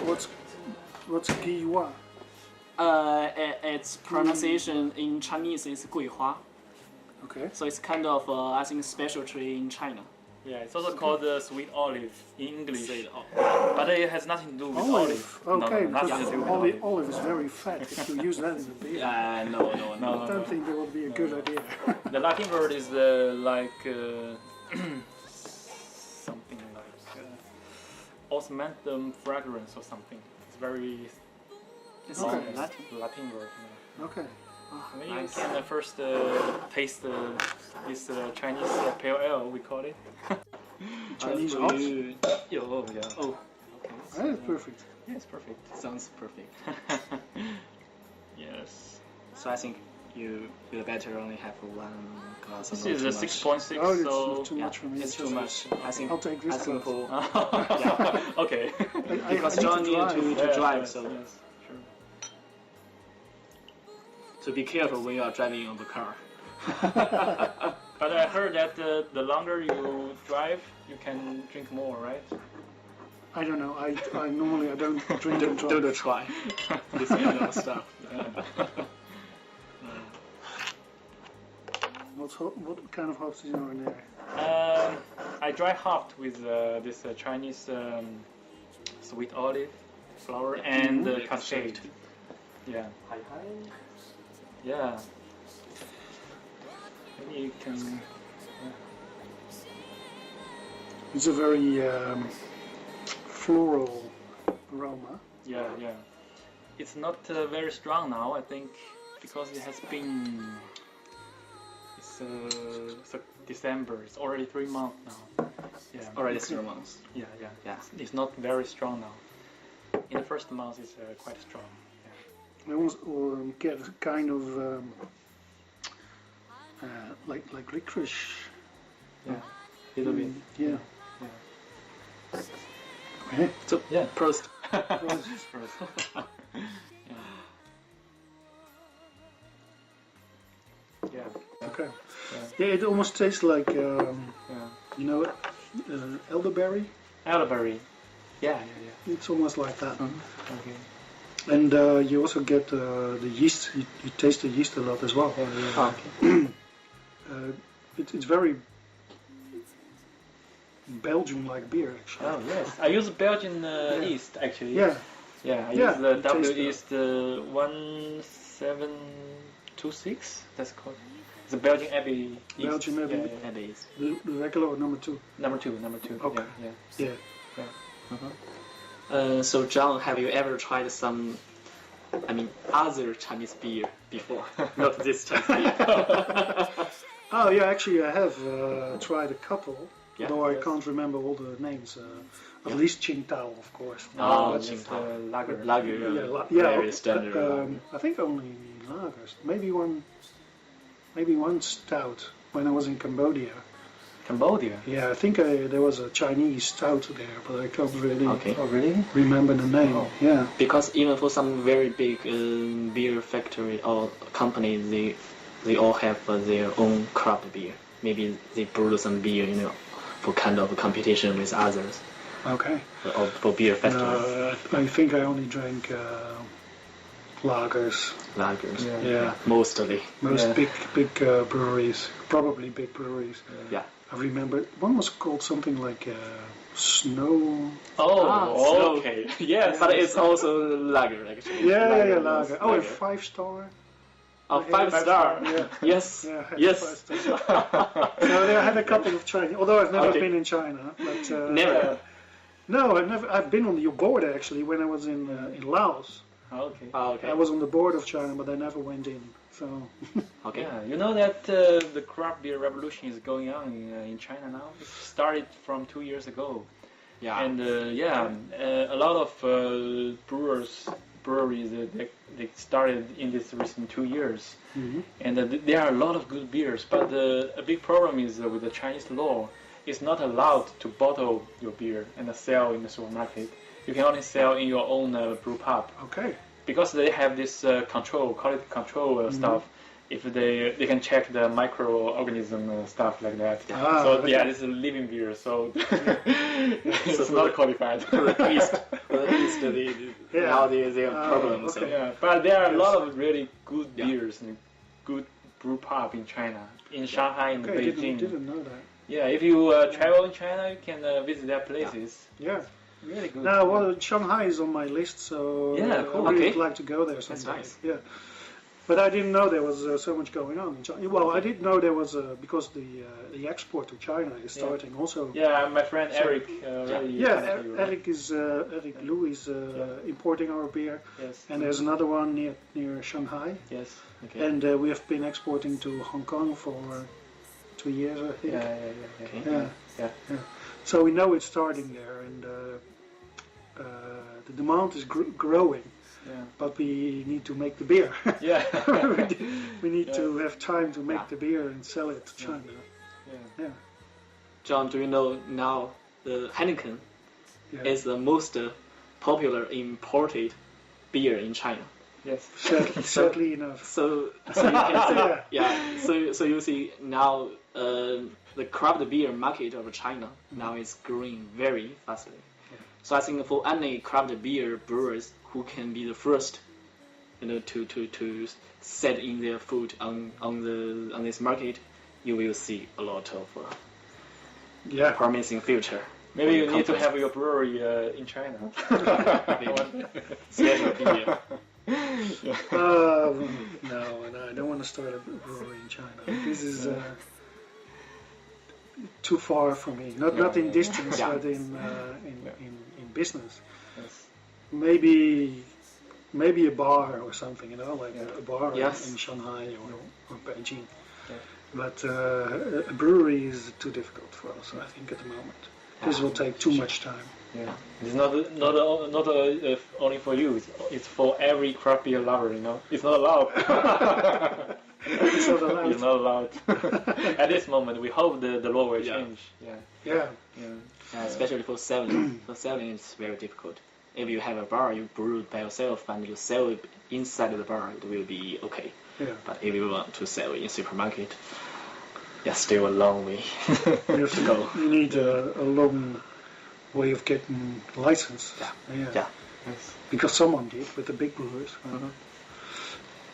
what's Giwa? Its pronunciation in Chinese is 桂花. Okay. So it's kind of I think special tree in China. Yeah, it's also called sweet olive in English, but it has nothing to do with olive. Okay, no, nothing to do with olive. Olive is very fat. If you use that in the beer, No. I don't think that would be a good idea. The Latin word is like something like osmanthum fragrance or something. It's very It's Okay. Latin word. Yeah. Okay. Maybe you can first taste this Chinese pale ale, we call it. Chinese hops. Yeah. Oh, okay. That is perfect. Yeah, it's perfect. Sounds perfect. Yes. So I think you better only have one glass. This is a 6.6, Oh, so it's too much for me. It's too much. I think I'll take this I think glass. for okay. because I John need need to drive, so yes, sure. so be careful when you are driving on the car. But I heard that the longer you drive, you can drink more, right? I don't know. I normally I don't drink and drive. Don't try this kind of stuff. What kind of hops is in there? I dry hopped with this Chinese sweet olive flower and cascade. Yeah. Yeah. Maybe you can. It's a very floral aroma. Yeah. It's not very strong now, I think, because it has been. It's December. It's already 3 months now. Yeah. Already 3 months. Yeah. It's not very strong now. In the first month, it's quite strong. I almost get a kind of like licorice. Yeah. Little bit. Yeah. Okay. So Yeah. Prost. Yeah. Okay. Yeah, it almost tastes like Yeah. you know elderberry. Elderberry. Yeah. It's almost like that. Okay. And you also get the yeast. You taste the yeast a lot as well. Yeah. Okay. It's very Belgian-like beer, actually. Oh yes. I use Belgian yeast actually. Yeah. Yeah. I Yeah, use the it W tastes yeast 1726. That's called. It's a Belgian Abbey yeast. Belgian Abbey. Yeah. That is. The regular or number 2. Number two. Okay. Yeah. Yeah. So John, have you ever tried some, other Chinese beer before? Not this Chinese beer. Oh yeah, actually I have tried a couple, Yeah. although I can't remember all the names. At least Qingdao, of course. Oh, That's Qingdao. lager. Lager. Yeah, Very standard. I think only lagers. Maybe one stout when I was in Cambodia. Cambodia. Yeah, I think there was a Chinese stout there, but I can't really Okay. Oh really? remember the name. Oh. Yeah. Because even for some very big beer factory or company, they all have their own craft beer. Maybe they brew some beer, for kind of competition with others, Okay. or for beer factories, I think I only drank lagers. lagers. Yeah. Mostly. Most Yeah. big breweries, probably big breweries. Yeah. I remember one was called something like Snow. Oh, okay. Yes. But it's also lager, actually. Yeah, lager. Yes, Oh, a lager. 5-star. Oh, 5-star. Yeah. Yes. Yeah, I had Yes. 5 stars. So I had a couple of Chinese, although I've never Okay. been in China. But Never. No, I've been on your board actually when I was in Laos. Okay. Oh, okay. I was on the board of China, but I never went in. So Okay. Yeah, you know that the craft beer revolution is going on in China now. It started from 2 years ago, Yeah. and a lot of breweries they started in this recent 2 years, and there are a lot of good beers. But a big problem is with the Chinese law, it's not allowed to bottle your beer and sell in the supermarket. You can only sell in your own brew pub. okay. Because they have this quality control stuff, if they can check the microorganism stuff like that. Ah, so okay. yeah, this is a living beer, so it's not qualified. At least now they have problems. okay. Yeah, but there are a Yes. lot of really good Yeah. beers and good brew pub in China, in Shanghai and Okay, Beijing. didn't know that. Yeah, if you travel in China, you can visit their places. Yeah. Really good. Now, well, Shanghai is on my list, so Yeah, cool. I really Okay. would like to go there someday. nice. Yeah. But I didn't know there was so much going on in China. Well, I did know there was because the export to China is Yeah. starting also. Yeah, my friend So- Eric really Yeah, contacted you, right? Eric Liu is importing our beer, Yes. and there's another one near Shanghai, Yes. Okay. and we have been exporting to Hong Kong for 2 years, I think. Yeah. Okay. Yeah. So we know it's starting there, and the demand is growing, Yeah. but we need to make the beer. Yeah. we need to Yeah. have time to make Yeah. the beer and sell it to China. Yeah. Yeah. John, do you know now the Heineken Yeah. is the most popular imported beer in China? Yes. Sadly enough. So you can see, Yeah. So you see now the craft beer market of China now is growing very fastly. So I think for any craft beer brewers who can be the first, to set in their foot on this market, you will see a lot of Yeah. promising future. Maybe you need to company. have your brewery in China. Special beer. No, I don't want to start a brewery in China. This is too far for me. Not in distance, Yeah. but in business. Yes. Maybe a bar or something, like Yeah. a bar Yes. in Shanghai or Beijing. Yeah. But a brewery is too difficult for us, I think, at the moment. This will take too much time. Yeah. It's not only for you. It's for every craft beer lover. It's not allowed. It's not allowed. It's not allowed. At this moment, we hope the law will Yeah. change. Yeah. Yeah. Especially for selling. For selling, it's very difficult. If you have a bar, you brew it by yourself and you sell it inside the bar, it will be okay. Yeah. But if you want to sell in supermarket, still a long way. You have to Go. You need a long way of getting license. Yeah. Yes. Because someone did with the big brewers. Mhm.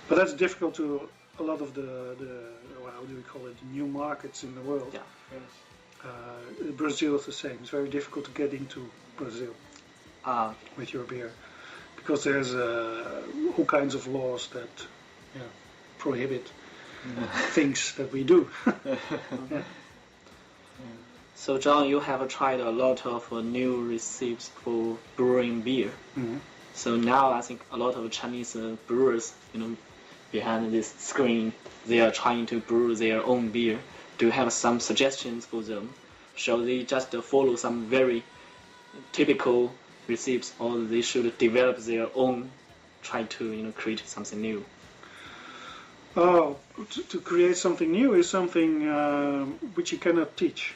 But that's difficult to a lot of the how do we call it, the new markets in the world. Yeah. Yes. Brazil is the same. It's very difficult to get into Brazil with your beer because there's all kinds of laws that prohibit things that we do. Yeah. So John, you have tried a lot of new recipes for brewing beer. Mhm. So now I think a lot of Chinese brewers, behind this screen, they are trying to brew their own beer. Do you have some suggestions for them? Shall they just follow some very typical recipes, or they should develop their own, try to create something new? Oh, to create something new is something which you cannot teach.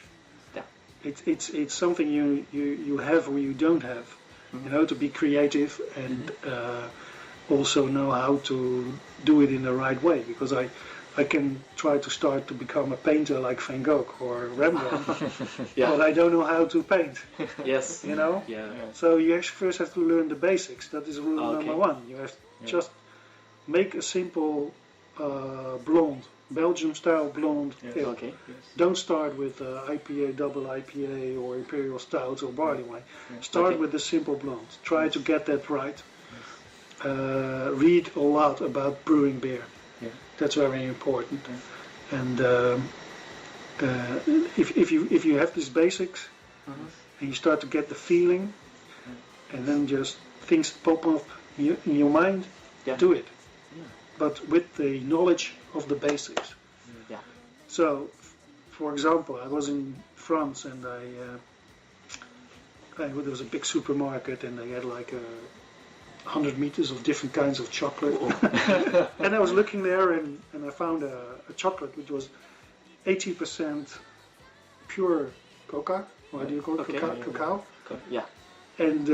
Yeah. It's something you have or you don't have. Mhm. To be creative and also know how to do it in the right way. Because I can try to start to become a painter like Van Gogh or Rembrandt, Yeah. but I don't know how to paint. Yes. Yeah. Yeah. So you first have to learn the basics. That is rule Okay. number one. You have just make a simple blonde, Belgium-style blonde Yes. ale. Okay. Yes. Don't start with IPA, double IPA, or Imperial Stout or barley wine. Start Okay. with the simple blonde. Try to get that right. Read a lot about brewing beer. Yeah. That's very important. Yeah. And if you have these basics and you start to get the feeling, and then just things pop up in your mind, Yeah. do it. Yeah. But with the knowledge of the basics. Yeah. So, for example, I was in France and there was a big supermarket and they had like 100 meters of different kinds of chocolate. And I was looking there and I found a chocolate which was 80% pure coca, or how do you call it, Okay. cacao, Yeah. and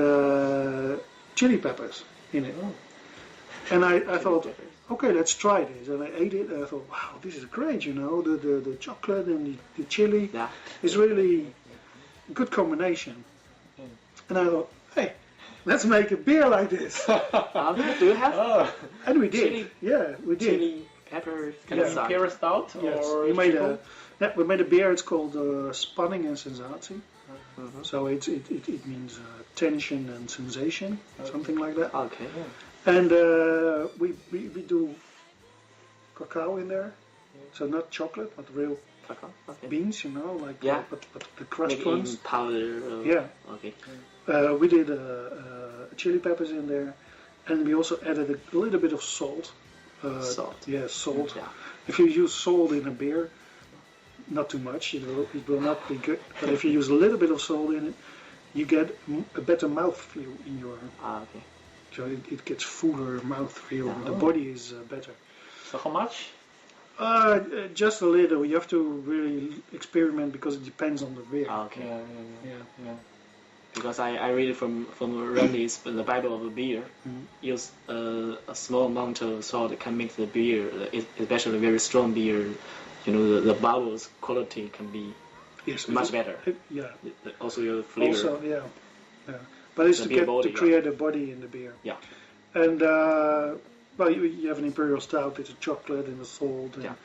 chili peppers in it. Oh. And I thought, okay, let's try this. And I ate it, and I thought, wow, this is great, you know, the chocolate and the chili Yeah. is really a good combination. And I thought, hey, let's make a beer like this. Do you have And we did. Chili. Yeah, we did. chili, pepper, kind Yeah. of salt? Imperial stout Yes, or we made triple? we made a beer. It's called spanning and sensatie. Mhm. So it means tension and sensation, something like that. Okay. And we do cacao in there, so not chocolate, but real Cacao. Okay. beans, you know, like Yeah. but the crushed Maybe in ones. powder. Yeah. Okay. We did chili peppers in there, and we also added a little bit of salt. Salt. Yeah, salt. Yeah. If you use salt in a beer, not too much, it will not be good. But if you use a little bit of salt in it, you get a better mouthfeel in your. Okay. So it gets fuller mouthfeel. Yeah. The body is better. So how much? Just a little. You have to really experiment because it depends on the beer. Okay. Yeah. Because I read it from Randy's the Bible of beer. Mhm. Use a small amount of salt can make the beer, especially very strong beer. You know the bubbles quality can be Yes, much better. Yeah. Also your flavor. Also, yeah. But it's The to beer get body, to yeah. create a body in the beer. Yeah. And well, you have an imperial stout. It's a chocolate and a salt and Yeah.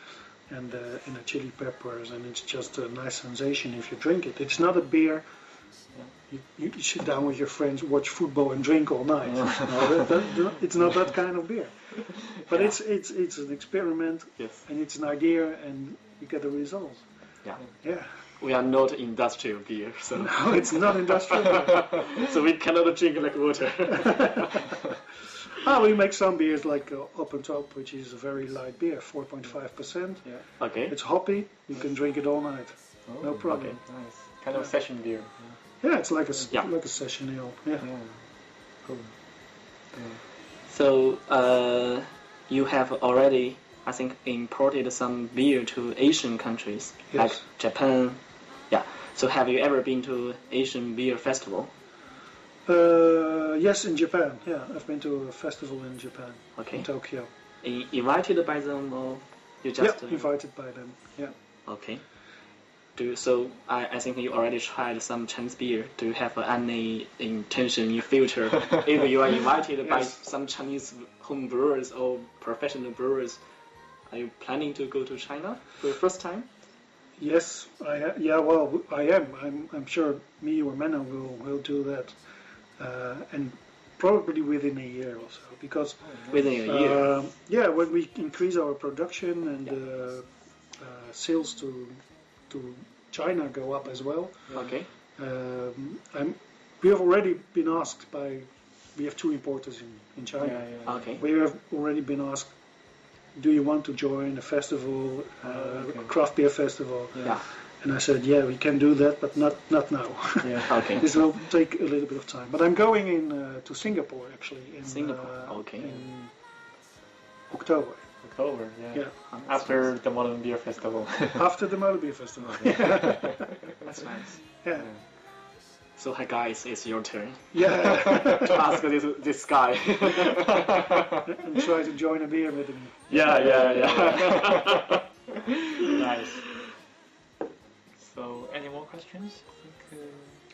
and the chili peppers, and it's just a nice sensation if you drink it. It's not a beer. You sit down with your friends, watch football, and drink all night. No, it's not that kind of beer. But Yeah. it's an experiment, Yes. and it's an idea, and you get the results. Yeah. Yeah. We are not industrial beer, so No, it's not industrial beer. so we cannot drink like water. We make some beers like Up and Top, which is a very light beer, 4.5%. Okay. It's hoppy. You can drink it all night. No problem. Nice. Kind of session beer. Yeah, it's like Yeah. like a session ale. Yeah. Cool. So you have already, I think, imported some beer to Asian countries Yes. like Japan. Yeah. So have you ever been to Asian beer festival? Yes, in Japan. Yeah, I've been to a festival in Japan, Okay. in Tokyo. Invited by them or you just? Invited by them. Yeah. Okay. I think you already tried some Chinese beer. Do you have any intention in future if you are invited by Yes. some Chinese home brewers or professional brewers? Are you planning to go to China for the first time? Yes, well, I am. I'm sure me or Menno will do that, and probably within a year or so, because Within a year. when we increase our production and sales to China go up as well. Okay. We have already been asked by. We have two importers in China. Okay. We have already been asked, do you want to join a festival, a craft beer festival? Yeah. And I said, yeah, we can do that, but not now. Okay. This will take a little bit of time. But I'm going to Singapore actually in Okay. in October. October, Yeah, After the Molen Beer Festival. after the Molen Beer Festival. That's nice. Yeah, So, hi guys, it's your turn yeah. to ask this guy. And try to join a beer with me. yeah. Nice. So, any more questions?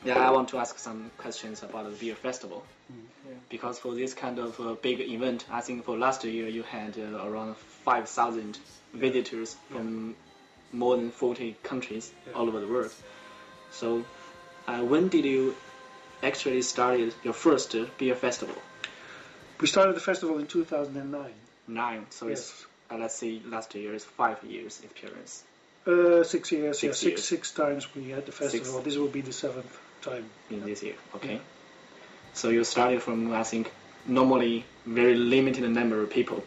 Yeah, I want to ask some questions about the beer festival. Yeah. Because for this kind of big event, I think for last year you had around 5,000 visitors from more than 40 countries all over the world. So, when did you actually start your first beer festival? We started the festival in 2009. 9. So Yes. it's let's say last year is 5 years experience. 6 years. Six Yeah, years. six times we had the festival. Six. This will be the 7th time. In this year, okay. Yeah. So you started from I think normally very limited number of people,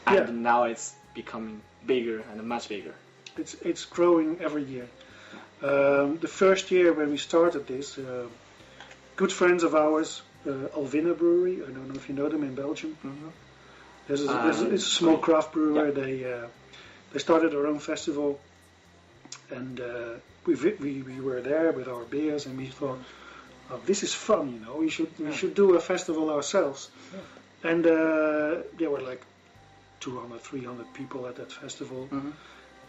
and Yeah. now it's becoming bigger and much bigger. It's growing every year. The first year when we started this, good friends of ours, Alvina Brewery, I don't know if you know them in Belgium. Mm-hmm. It's a small craft brewer. They started their own festival, and we were there with our beers, and we thought, oh, this is fun, we should do a festival ourselves. And they were like, 200, 300 people at that festival. Mm-hmm.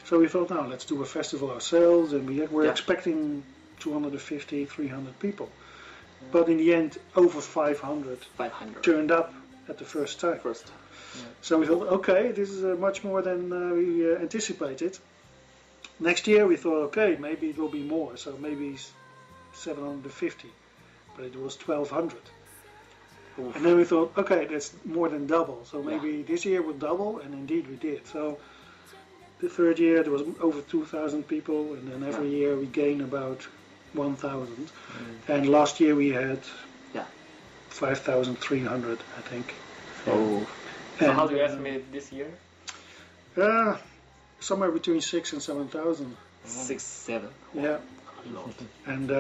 So we thought, now let's do a festival ourselves, and we're Yeah. expecting 250, 300 people. But in the end, over 500 500 turned up at the first time. first. So we thought, okay, this is much more than we anticipated. Next year we thought, okay, maybe it will be more, so maybe 750, but it was 1200. Oof. And then we thought, okay, that's more than double, so maybe this year would double, and indeed we did. So the third year there was over 2,000 people, and then every year we gained about 1,000. And last year we had 5,300, I think. Oh, So And, how do you estimate this year? somewhere between 6 and 7,000. 6, 7. Yeah. A lot. And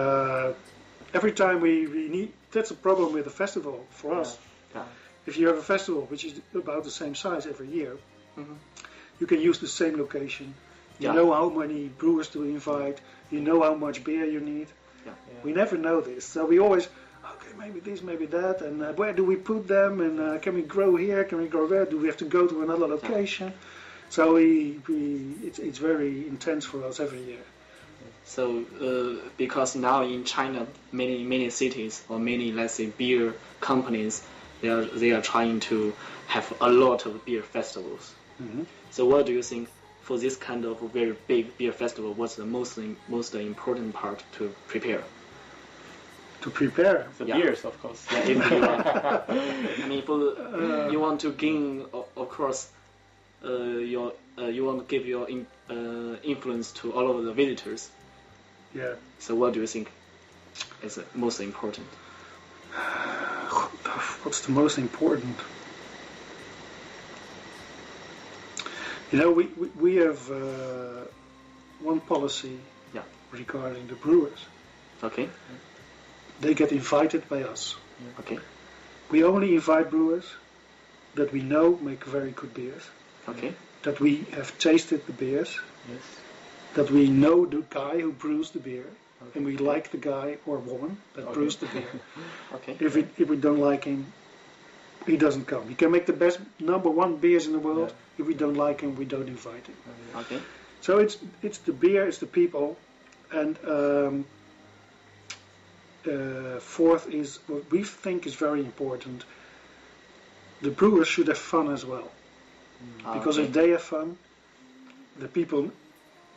every time we need, that's a problem with a festival for us. Yeah. If you have a festival which is about the same size every year, Mhm. you can use the same location. You Yeah. know how many brewers to invite. You know how much beer you need. Yeah. We never know this, so we always, okay, maybe this, maybe that, and where do we put them? And can we grow here? Can we grow there? Do we have to go to another location? So it's very intense for us every year. So, because now in China, many cities or many, let's say, beer companies, they are trying to have a lot of beer festivals. Mhm. So, what do you think for this kind of very big beer festival? What's the most important part to prepare? To prepare. The Yeah. beers, of course. Yeah, if you want, I mean, you want to gain, of course, you want to give your influence to all of the visitors. Yeah. So, what do you think is most important? What's the most important? You know, we have one policy Yeah. regarding the brewers. Okay. They get invited by us. Okay. We only invite brewers that we know make very good beers, Okay. that we have tasted the beers, Yes. that we know the guy who brews the beer, and we like the guy or woman that Okay. brews the beer. Okay. If we don't like him, he doesn't come. He can make the best #1 beers in the world. If we don't like him, we don't invite him. Okay. So it's the beer, it's the people, and fourth is what we think is very important. The brewers should have fun as well, because if they have fun, the people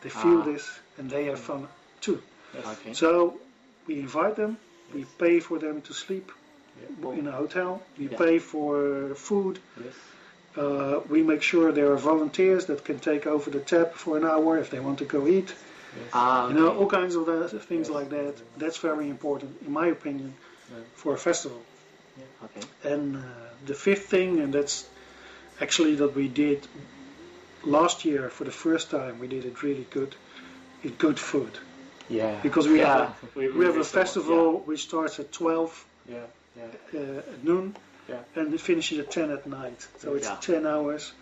they feel this and they have fun too. Okay. So we invite them, we pay for them to sleep in a hotel, we pay for food. Yes. We make sure there are volunteers that can take over the tap for an hour if they want to go eat. You know, all kinds of things like that. That's very important, in my opinion, for a festival. Okay. And the fifth thing, and that's actually that we did last year for the first time, we did it really good, is good food. Yeah. Because we have we have a saw- festival which starts at 12 Yeah. Yeah. at noon, Yeah. and it finishes at 10 at night. So it's Yeah. 10 hours.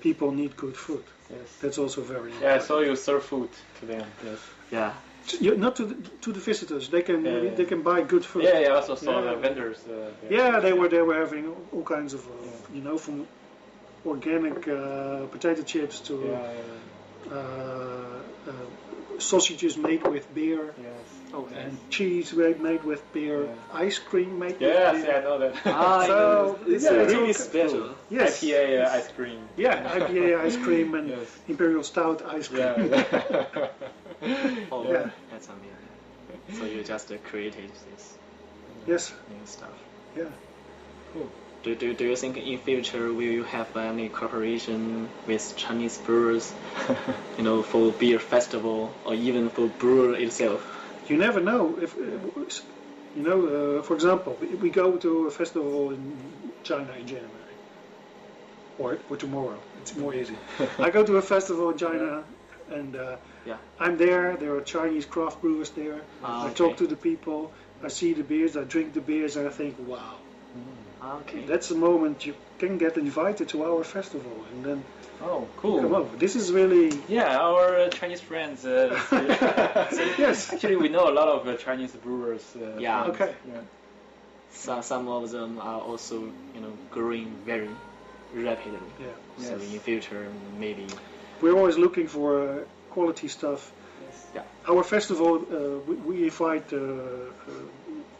People need good food. Yes. That's also very Yeah, I important. saw you serve food to them. Yes. Yeah. Not to the visitors. They can Yeah, yeah. they can buy good food. Yeah, I also saw Yeah. the vendors. Yeah, they were having all kinds of you know, from organic potato chips to Yeah. sausages made with beer Yes. Oh, and cheese made with beer, ice cream made with Yes, beer. yeah, I know that. So it's yeah, it's really all- special. Yes. IPA ice cream. Yeah, IPA ice cream and Yes. Imperial Stout ice cream. Yeah. Oh, Yeah. that's amazing. So you just created this Yes, new stuff. yeah. Do you think in future will you have any cooperation with Chinese brewers, you know, for beer festival or even for brewer itself? You never know if you know. For example, we go to a festival in China in January, or tomorrow. It's more easy. I go to a festival in China, and Yeah. I'm there. There are Chinese craft brewers there. I talk Okay. to the people. I see the beers. I drink the beers, and I think, wow, Okay. that's the moment you can get invited to our festival, and then Oh, cool. come over. This is really Yeah, our Chinese friends. yes. Actually, we know a lot of Chinese brewers. Yeah. friends. Okay. Yeah. Some of them are also, you know, growing very rapidly. Yeah. So Yes. in future, maybe. We're always looking for quality stuff. Yeah. Our festival, we invite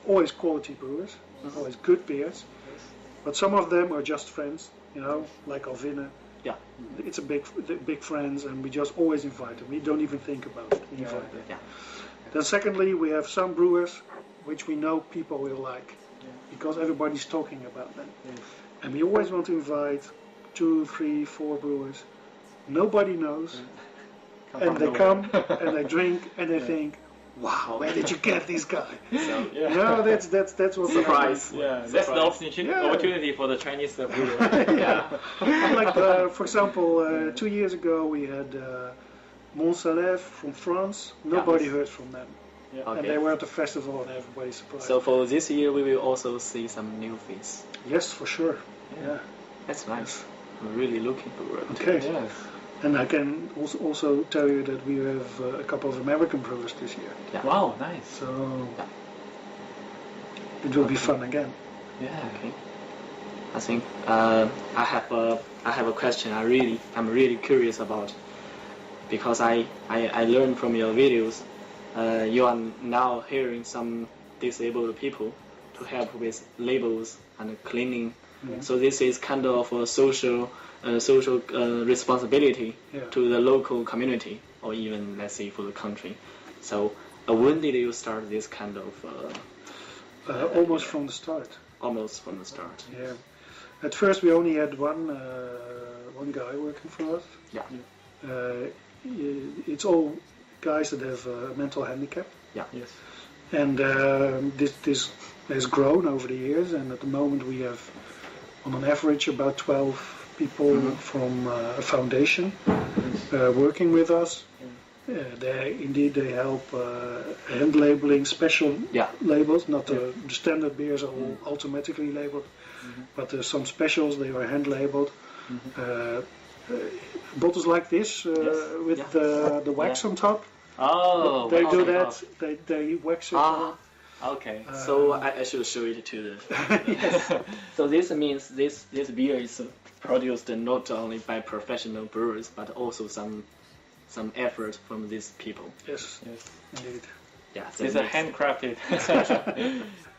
always quality brewers, always good beers, but some of them are just friends, like Alvina. Yeah. It's a big friends, and we just always invite them. We don't even think about it. We invite them. Yeah. Then secondly, we have some brewers which we know people will like, because everybody's talking about them. Yes. And we always want to invite 2, 3, 4 brewers. Nobody knows, and they come and they drink and they think, "Wow, where did you get this guy?" So Yeah. No, that's what surprise. Yeah, that's the opportunity for the Chinese brewer. Yeah. Like for example, 2 years ago we had Molen from France. Nobody heard from them, and Okay. they were at the festival, and everybody's surprised. So for this year, we will also see some new things. Yes, for sure. Yeah. That's nice. I'm really looking forward. Okay. Yes. And I can also tell you that we have a couple of American brewers this year. Yeah. Wow, nice. So it will be fun again. Yeah. Okay. I think I have a question. I'm really curious about, because I learned from your videos. You are now hiring some disabled people to help with labels and cleaning. So this is kind of a social responsibility to the local community, or even, let's say, for the country. So when did you start this kind of? Almost from the start. Almost from the start. Yeah. At first we only had one guy working for us. Yeah. It's all guys that have a mental handicap. Yeah. Yes. And this has grown over the years, and at the moment we have, on an average, about 12 people from a foundation working with us. They help hand labeling special labels, not the standard beers are all automatically labeled, but there's some specials, they are hand labeled. Bottles like this with the wax on top. Oh, They do okay. that. They wax it. Okay, so I should show it to the. So this means this beer is produced not only by professional brewers, but also some effort from these people. Yes, Yes. indeed. Yeah, It's a handcrafted.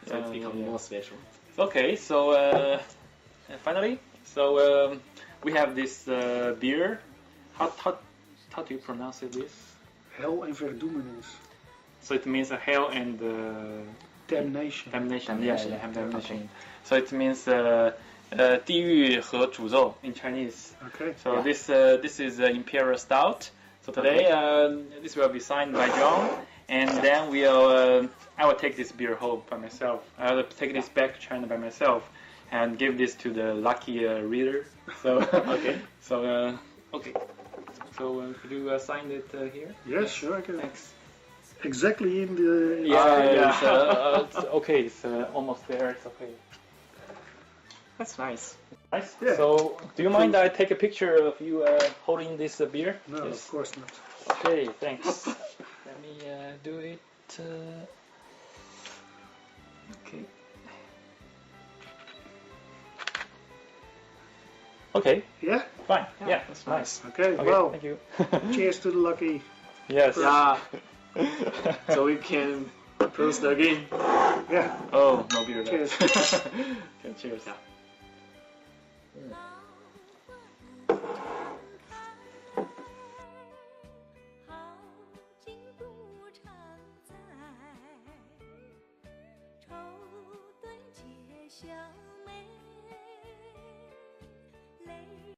So it becomes more special. Okay, so finally, we have this beer. How do you pronounce it? This? Hell and verdoemenis. So it means hell and Damnation. damnation. Yeah, damnation. So it means 地狱和诅咒 in Chinese. Okay. So this is Imperial Stout. So today this will be signed by John, and then I will take this beer home by myself. I will take this back to China by myself and give this to the lucky reader. So Okay. So okay. So could you sign it here? Yes, sure, I can. Thanks. Exactly in the. It's okay. It's almost there. It's okay. That's nice. Nice. Yeah. So, do you mind I take a picture of you holding this beer? No, Yes. of course not. Okay, thanks. Let me do it. Okay. Okay, Yeah? fine. Yeah, that's nice. Okay, Okay, well, thank you. cheers to the lucky. Yes. Yeah. So we can toast again. Yeah, Oh, no beer left. cheers. Okay, cheers. Yeah. 好景不常在，愁对解消。